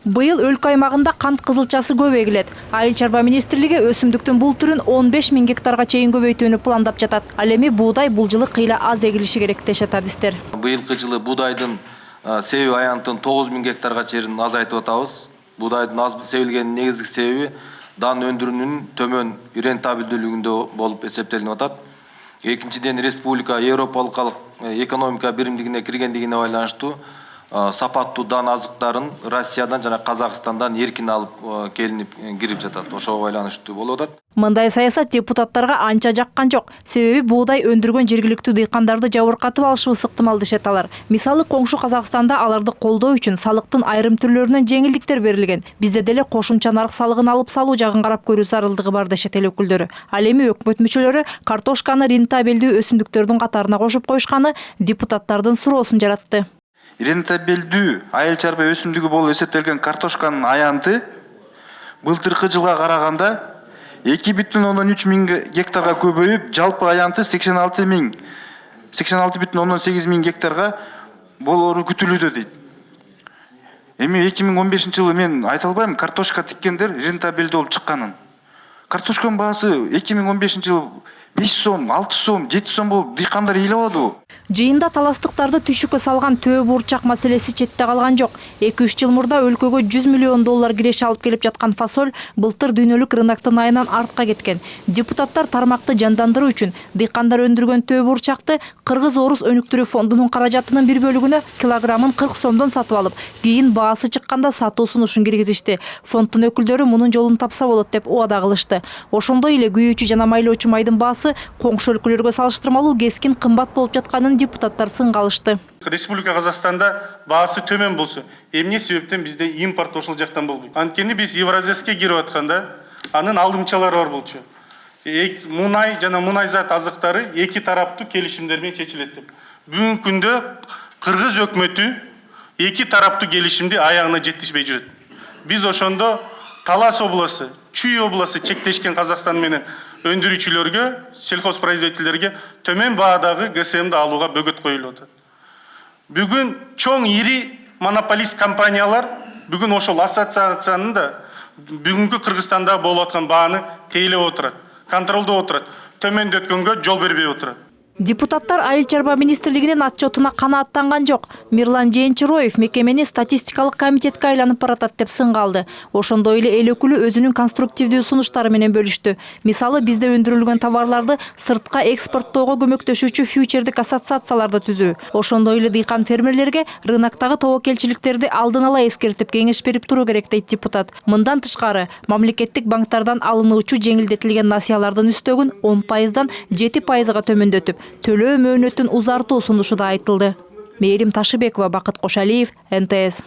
Быйыл өлкө аймагында кант кызылчасы көп эгилет. Айыл чарба министрлиги өсүмдүктүн бул түрүн 15 000 гектарга чейин көбөйтүүнү пландап жатат. Ал эми буудай бул жылы кыйла аз эгилиши керек дешет адистер. Быйылкы жылы буудайдын себеби аянтын 9 000 гектарга чейин азайтып атабыз. Буудайдын аз себилгенин негизги себеби дан өндүрүүнүн төмөн рентабелдүүлүгүндө болуп эсептелип атат. Экинчиден, республика Европалык экономика биримдигине киргендигине байланыштуу сапаттуу дан азыктарын Россиядан жана Казакстандан эркин алып келинип кирип жатат. Ошого байланыштуу болуп атат. Мындай саясат депутаттарга анча жаккан жок. Себеби буудай өндүргөн жергиликтүү дыйкандарды жабыркатып алышыбыз ыктымал дешет алар. Мисалы, коңшу Казакстанда аларды колдоо үчүн салыктын айрым түрлөрүнөн жеңилдиктер берилген. Бизде деле кошумча нарк салыгын алып салуу жагын карап көрүү зарылдыгы бар дешет эл өкүлдөрү. Ал эми өкмөт мүчөлөрү картошканы рентабелдүү өсүмдүктөрдүн катарына кошуп коюшканы депутаттардын суроосун жаратты. Рентабелдүү айыл чарба өсүмдүгү болуп эсептелген картошканын аянты былтыркы жылга караганда 2,3 миң гектарга көбөйүп, жалпы аянты 86,8 миң гектарга болору күтүлүүдө дейт. Эми 2015 жылы мен айта албайм картошка тиккендер рентабелдүү болуп чыкканын. Картошканын баасы 2015 жылы 5 сом, 6 сом, 7 сом болуп дыйкандар ыйлабады. Жыйында таластыктарды түшүккө салган төө бурчак маселеси четте калган жок. 2-3 жыл мурда өлкөгө 100 миллион доллар киреше алып келип жаткан фасоль былтыр дүйнөлүк рыноктун айынан артка кеткен. Депутаттар тармакты жандандыруу үчүн дыйкандар өндүргөн төө бурчакты Кыргыз-Орус өнүктүрүү фондунун каражатынын бир бөлүгүнө килограммын 40 сомдон сатып алып, кийин баасы чыкканда сатуу сунушун киргизишти. Фонддун өкүлдөрү мунун жолун тапса болот деп убада кылышты. Ошондой эле күйүүчү жана майлоочу майдын баасы коңшу өлкөлөргө салыштырмалуу кескин кымбат болуп жатканын депутаттар сынга алышты. Республика Казакстанда баасы төмен болсо, эмне себептен бизде импорт ошол жактан болбойт? Анткени биз Евразияске кирип атканда анын алдымчалары бар болчу. Мунай жана мунайзат азыктары эки тараптуу келишимдер менен чечилет деп. Бүгүнкү күндө Кыргыз өкмөтү эки тараптуу келишимди аягына жеткизбей жүрөт. Биз ошондо Талас областы, Чүй областы чектешкен Казакстан менен өндүрүүчүлөргө, сельхозпроизводительдерге төмөн баадагы ГСМди алууга бөгөт коюлуп атат. Бүгүн чоң ири монополист компаниялар бүгүн ошол ассоциациянын да бүгүнкү Кыргызстанда болуп аткан бааны тейлеп отурат, контролдоп отурат, төмөндөткөнгө жол бербей отурат. Депутаттар айыл чарба министрлигинин отчетуна канааттанган жок. Мирлан Жээнчироев мекемени статистикалык комитетке айланып баратат деп сынга алды. Ошондой эле эл өкүлү өзүнүн конструктивдүү сунуштары менен бөлүштү. Мисалы, бизде өндүрүлгөн товарларды сыртка экспорттоого көмөктөшүүчү фьючердик ассоциацияларды түзүү. Ошондой эле дыйкан фермерлерге рыноктогу тобокелчиликтерди алдын ала эскертип кеңеш берип туруу керек дейт депутат. Мындан тышкары, мамлекеттик банктардан алынуучу жеңилдетилген насыялардын үстөгүн 10%дан 7%га төмөндөтүп, төлөө мөөнөтүн узартуу сунушу да айтылды. Мээрим Ташыбекова, Бакыт Кошалиев, НТС.